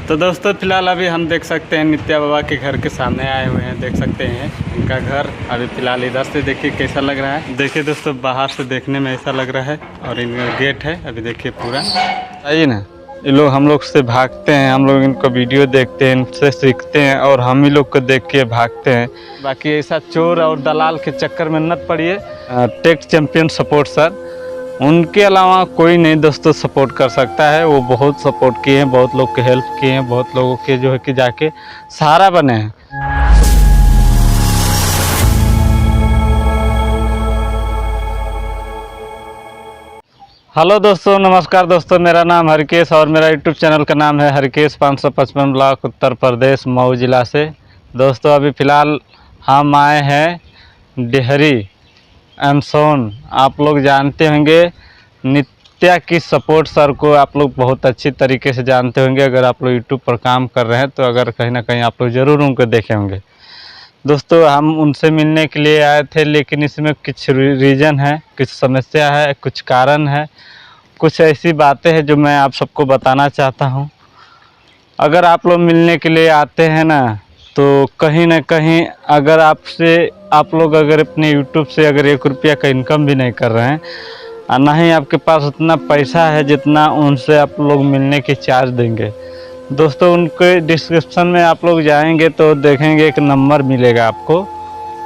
तो दोस्तों फिलहाल अभी हम देख सकते हैं नित्या बाबा के घर के सामने आए हुए हैं। देख सकते हैं इनका घर अभी फ़िलहाल इधर से देखिए कैसा लग रहा है। देखिए दोस्तों बाहर से देखने में ऐसा लग रहा है और इनका गेट है अभी देखिए पूरा। आइए ना, ये लोग हम लोग से भागते हैं, हम लोग इनको वीडियो देखते हैं, इनसे सीखते हैं और हम ही लोग को देख के भागते हैं। बाकी ऐसा चोर और दलाल के चक्कर में न पड़िए। टेक चैंपियन सपोर्ट सर, उनके अलावा कोई नहीं दोस्तों सपोर्ट कर सकता है। वो बहुत सपोर्ट किए हैं, बहुत लोग के हेल्प किए हैं, बहुत लोगों के जो है कि जाके सहारा बने हैं। हेलो दोस्तों, नमस्कार दोस्तों, मेरा नाम हरकेश और मेरा यूट्यूब चैनल का नाम है हरकेश 555 ब्लॉक उत्तर प्रदेश मऊ ज़िला से। दोस्तों अभी फ़िलहाल हम आए हैं डेहरी एमसोन। आप लोग जानते होंगे नित्या की सपोर्ट सर को, आप लोग बहुत अच्छी तरीके से जानते होंगे। अगर आप लोग यूट्यूब पर काम कर रहे हैं तो अगर कहीं ना कहीं आप लोग ज़रूर उनको देखे होंगे। दोस्तों हम उनसे मिलने के लिए आए थे, लेकिन इसमें कुछ रीज़न है, कुछ समस्या है, कुछ कारण है, कुछ ऐसी बातें हैं जो मैं आप सबको बताना चाहता हूं। अगर आप लोग मिलने के लिए आते हैं ना, तो कहीं ना कहीं अगर आप लोग अगर अपने यूट्यूब से अगर 1 रुपया का इनकम भी नहीं कर रहे हैं और ना ही आपके पास उतना पैसा है जितना उनसे आप लोग मिलने की चार्ज देंगे। दोस्तों उनके डिस्क्रिप्शन में आप लोग जाएंगे तो देखेंगे एक नंबर मिलेगा आपको।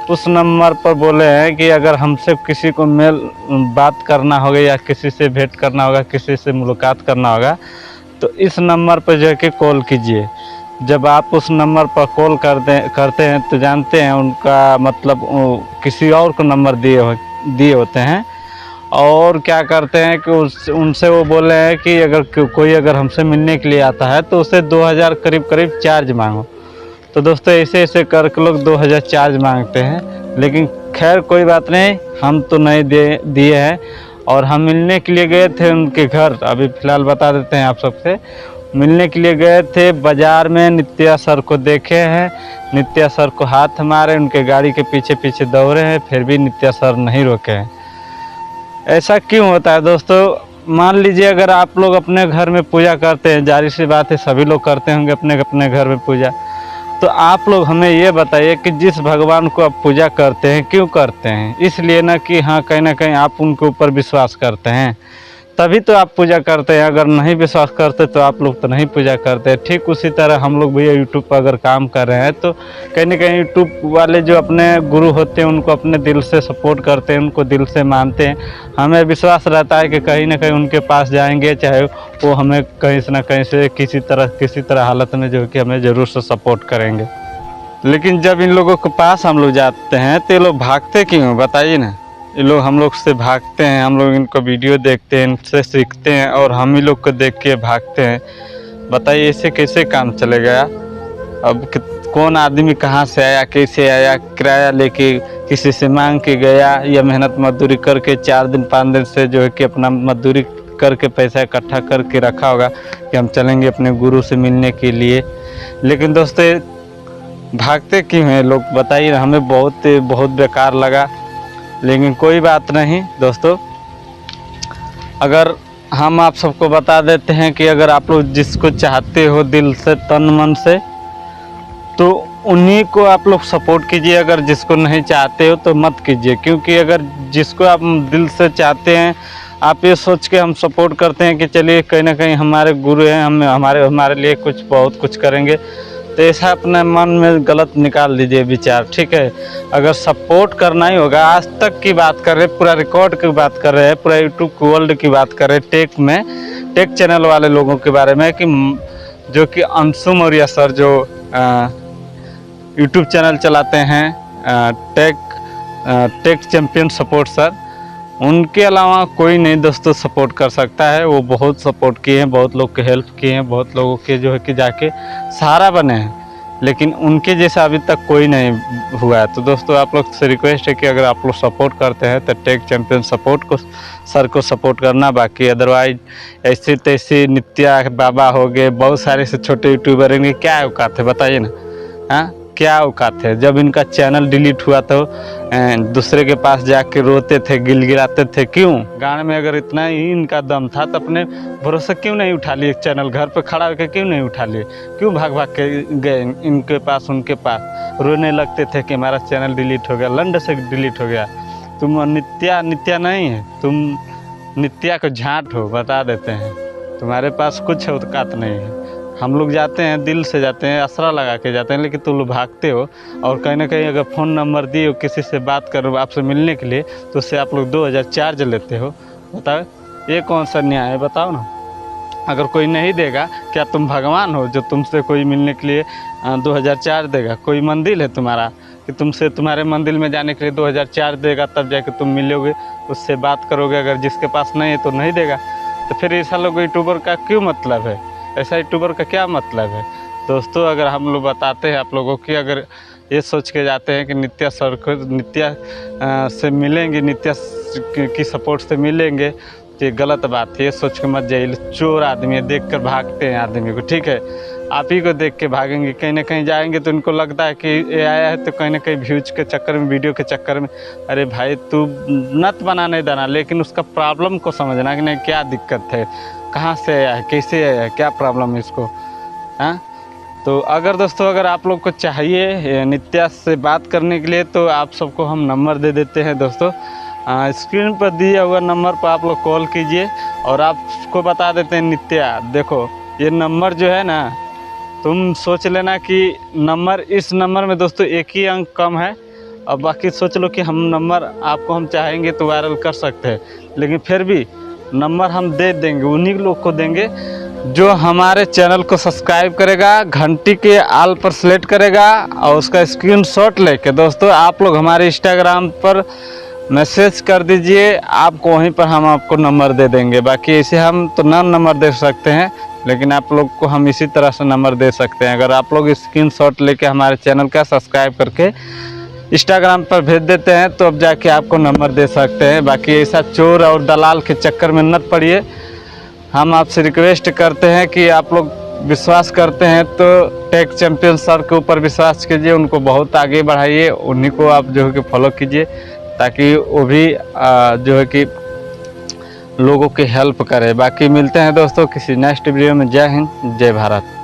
उस नंबर पर बोले हैं कि अगर हमसे किसी को बात करना होगा या किसी से भेंट करना होगा, किसी से मुलाकात करना होगा, तो इस नंबर पर जो है कि कॉल कीजिए। जब आप उस नंबर पर कॉल करते हैं तो जानते हैं उनका मतलब किसी और को नंबर दिए होते हैं और क्या करते हैं कि उनसे वो बोले हैं कि अगर कोई हमसे मिलने के लिए आता है तो उसे 2000 करीब चार्ज मांगो। तो दोस्तों ऐसे करके लोग 2000 चार्ज मांगते हैं, लेकिन खैर कोई बात नहीं, हम तो नहीं दिए हैं। और हम मिलने के लिए गए थे उनके घर। अभी फ़िलहाल बता देते हैं आप सबसे, मिलने के लिए गए थे बाज़ार में। नित्या सर को देखे हैं, नित्या सर को हाथ मारे, उनके गाड़ी के पीछे दौड़े हैं, फिर भी नित्या सर नहीं रोके हैं। ऐसा क्यों होता है दोस्तों? मान लीजिए अगर आप लोग अपने घर में पूजा करते हैं, जाहिर सी बात है सभी लोग करते होंगे अपने घर में पूजा, तो आप लोग हमें ये बताइए कि जिस भगवान को आप पूजा करते हैं क्यों करते हैं? इसलिए ना कि हाँ कहीं ना कहीं आप उनके ऊपर विश्वास करते हैं, तभी तो आप पूजा करते हैं। अगर नहीं विश्वास करते तो आप लोग तो नहीं पूजा करते। ठीक उसी तरह हम लोग भैया यूट्यूब पर अगर काम कर रहे हैं तो कहीं ना कहीं यूट्यूब वाले जो अपने गुरु होते हैं उनको अपने दिल से सपोर्ट करते हैं, उनको दिल से मानते हैं। हमें विश्वास रहता है कि कहीं ना कहीं उनके पास जाएंगे, चाहे वो हमें कहीं से ना कहीं से किसी तरह हालत में जो है कि हमें ज़रूर से सपोर्ट करेंगे। लेकिन जब इन लोगों के पास हम लोग जाते हैं तो ये लोग भागते क्यों, बताइए ना। ये लोग हम लोग से भागते हैं, हम लोग इनको वीडियो देखते हैं, इनसे सीखते हैं और हम ही लोग को देख के भागते हैं। बताइए ऐसे कैसे काम चलेगा? अब कौन आदमी कहाँ से आया, कैसे आया, किराया लेके किसी से मांग के गया या मेहनत मजदूरी करके 4 दिन 5 दिन से जो है कि अपना मजदूरी करके पैसा इकट्ठा करके रखा होगा कि हम चलेंगे अपने गुरु से मिलने के लिए। लेकिन दोस्तों भागते क्यों हैं लोग, बताइए ना। हमें बहुत बेकार लगा, लेकिन कोई बात नहीं दोस्तों। अगर हम आप सबको बता देते हैं कि अगर आप लोग जिसको चाहते हो दिल से तन मन से तो उन्हीं को आप लोग सपोर्ट कीजिए। अगर जिसको नहीं चाहते हो तो मत कीजिए, क्योंकि अगर जिसको आप दिल से चाहते हैं, आप ये सोच के हम सपोर्ट करते हैं कि चलिए कहीं ना कहीं हमारे गुरु हैं, हम हमारे लिए बहुत कुछ करेंगे, तो ऐसा अपने मन में गलत निकाल दीजिए विचार, ठीक है। अगर सपोर्ट करना ही होगा, आज तक की बात कर रहे हैं, पूरा रिकॉर्ड की बात कर रहे हैं, पूरा यूट्यूब वर्ल्ड की बात कर रहे हैं, टेक चैनल वाले लोगों के बारे में, कि जो कि अंशु मौर्य सर जो यूट्यूब चैनल चलाते हैं, टेक चैंपियन सपोर्ट सर, उनके अलावा कोई नहीं दोस्तों सपोर्ट कर सकता है। वो बहुत सपोर्ट किए हैं, बहुत लोग के हेल्प किए हैं, बहुत लोगों के जो है कि जाके सहारा बने हैं, लेकिन उनके जैसा अभी तक कोई नहीं हुआ है। तो दोस्तों आप लोग से रिक्वेस्ट है कि अगर आप लोग सपोर्ट करते हैं तो टेक चैंपियन सर को सपोर्ट करना। बाकी अदरवाइज ऐसी तैसी नित्या बाबा हो गए, बहुत सारे से छोटे यूट्यूबर होंगे, क्या औकात है बताइए ना। हाँ क्या औकात है। जब इनका चैनल डिलीट हुआ तो दूसरे के पास जाके रोते थे, गिलगिलाते थे। क्यों? गाँव में अगर इतना ही इनका दम था तो अपने भरोसे क्यों नहीं उठा लिए? चैनल घर पे खड़ा होकर क्यों नहीं उठा लिए? क्यों भाग भाग के गए इनके पास, उनके पास? रोने लगते थे कि हमारा चैनल डिलीट हो गया, लंड से डिलीट हो गया। तुम नित्या नहीं है, तुम नित्या को झांट हो, बता देते हैं। तुम्हारे पास कुछ औकात नहीं है। हम लोग जाते हैं, दिल से जाते हैं, असरा लगा के जाते हैं, लेकिन तुम लोग भागते हो। और कहीं ना कहीं अगर फ़ोन नंबर दिए हो किसी से बात करो, आपसे मिलने के लिए, तो उससे आप लोग 2000 चार्ज लेते हो। बताओ ये कौन सा न्याय है? बताओ ना। अगर कोई नहीं देगा, क्या तुम भगवान हो जो तुमसे कोई मिलने के लिए 2000 चार्ज देगा? कोई मंदिर है तुम्हारा कि तुमसे तुम्हारे मंदिर में जाने के लिए 2000 चार्ज देगा, तब जाके तुम मिलोगे, उससे बात करोगे? अगर जिसके पास नहीं है तो नहीं देगा। तो फिर ऐसा लोग यूट्यूबर का क्यों मतलब है? ऐसा यूट्यूबर का क्या मतलब है? दोस्तों, अगर हम लोग बताते हैं आप लोगों की, अगर ये सोच के जाते हैं कि नित्या सर को, नित्या से मिलेंगे, नित्या की सपोर्ट से मिलेंगे, तो ये गलत बात है। ये सोच के मत जाइए। चोर आदमी है, देख कर भागते हैं आदमी को, ठीक है? आप ही को देख के भागेंगे। कहीं ना कहीं जाएंगे तो इनको लगता है कि ये आया है तो कहीं ना कहीं व्यूज के चक्कर में, वीडियो के चक्कर में। अरे भाई, तू नत बनाने देना, लेकिन उसका प्रॉब्लम को समझना कि नहीं, क्या दिक्कत है, कहाँ से आया है, कैसे आया है, क्या प्रॉब्लम है इसको। हाँ, तो अगर दोस्तों, अगर आप लोग को चाहिए नित्या से बात करने के लिए, तो आप सबको हम नंबर दे देते हैं दोस्तों। स्क्रीन पर दिए हुआ नंबर पर आप लोग कॉल कीजिए और आपको बता देते हैं। नित्या देखो, ये नंबर जो है ना, तुम सोच लेना कि नंबर, इस नंबर में दोस्तों एक ही अंक कम है, और बाकी सोच लो कि हम नंबर आपको हम चाहेंगे तो वायरल कर सकते हैं, लेकिन फिर भी नंबर हम दे देंगे, उन्हीं लोग को देंगे जो हमारे चैनल को सब्सक्राइब करेगा, घंटी के आल पर सेलेक्ट करेगा, और उसका स्क्रीनशॉट लेके दोस्तों आप लोग हमारे इंस्टाग्राम पर मैसेज कर दीजिए। आपको वहीं पर हम आपको नंबर दे देंगे। बाकी ऐसे हम तो ना नंबर दे सकते हैं, लेकिन आप लोग को हम इसी तरह से नंबर दे सकते हैं। अगर आप लोग स्क्रीनशॉट लेके हमारे चैनल का सब्सक्राइब करके इंस्टाग्राम पर भेज देते हैं, तो अब जाके आपको नंबर दे सकते हैं। बाकी ऐसा चोर और दलाल के चक्कर में न पड़िए। हम आपसे रिक्वेस्ट करते हैं कि आप लोग विश्वास करते हैं तो टेक चैंपियन सर के ऊपर विश्वास कीजिए, उनको बहुत आगे बढ़ाइए, उन्हीं को आप जो है कि फॉलो कीजिए, ताकि वो भी जो है कि लोगों की हेल्प करे। बाकी मिलते हैं दोस्तों किसी नेक्स्ट वीडियो में। जय हिंद, जय भारत।